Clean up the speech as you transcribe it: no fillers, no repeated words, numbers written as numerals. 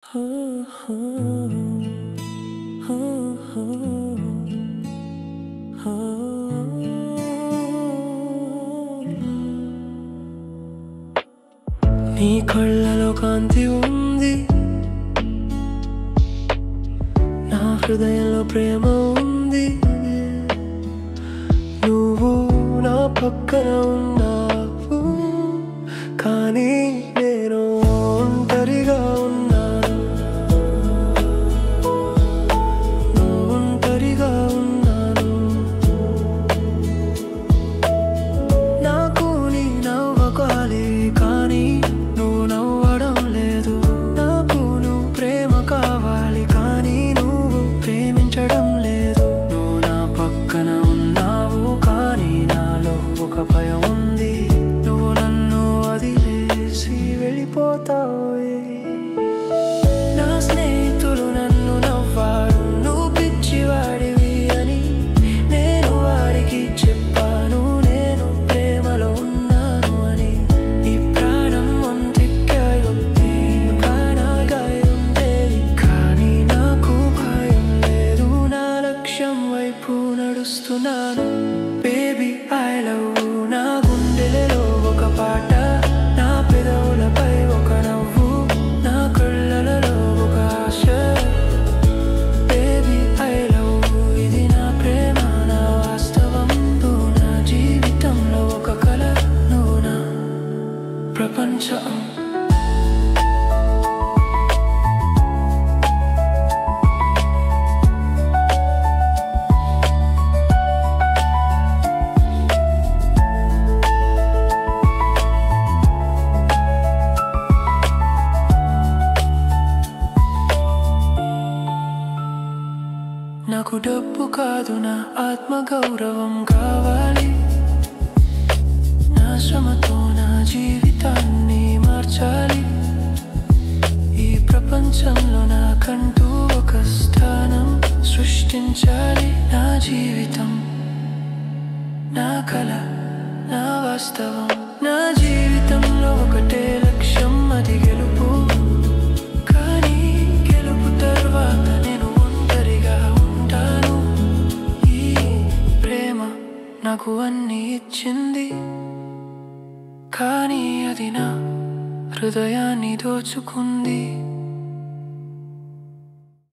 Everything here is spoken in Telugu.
నీ కళ్ళలో కాంతి ఉంది, నా హృదయంలో ప్రేమ ఉంది. నువ్వు నా పక్కన ఉన్నావు, కానీ నేను ఒంటరిగా ఉన్నాను. ఒంటరిగా ఉన్నాను. నాకు నీ నవ్వు కావాలి, కానీ నువ్వు నవ్వడం లేదు. నాకు నువ్వు ప్రేమ కావాలి, కానీ నువ్వు ప్రేమించడం లేదు. నువ్వు నా పక్కన ఉన్నావు, కానీ నాలో ఒక భయం ఉంది. నువ్వు నన్ను వదిలేసి వెళ్ళిపోతావు. నా స్నేహితులు నన్ను నవ్వారు, నువ్వు పిచ్చివాడివి అని. నేను వారికి చెప్పాను, నేను ప్రేమలో ఉన్నాను అని. ఈ ప్రాణం ఒంటికి ప్రాణాలుగా ఉండేది, కానీ నాకు భయం లేదు. నా లక్ష్యం వైపు నడుస్తున్నాను. Baby I love you. నా గుండెలలో ఒక పాట, నా పెదవులపై ఒక నవ్వు, నా కళ్ళలలో ఒక ఆశ. Baby I love you. ఇది నా ప్రేమ, నా వాస్తవం. నువ్వు నా జీవితంలో ఒక కల, నువ్వు నా ప్రపంచం. నాకు డబ్బు కాదు, నా ఆత్మగౌరవం కావాలి. నా శ్రమతో నా జీవితాన్ని మార్చాలి. ఈ ప్రపంచంలో నాకంటూ ఒక స్థానం సృష్టించాలి. నా జీవితం, నా కల, నా వాస్తవం. నా జీవితంలో ఒకటే లక్ష్యం, అది గెలుపు. కానీ గెలుపు తర్వాత నేను ఒంటరిగా ఉంటాను. ఈ ప్రేమ నాకు అన్నీ ఇచ్చింది, కానీ అది నా హృదయాన్ని దోచుకుంది.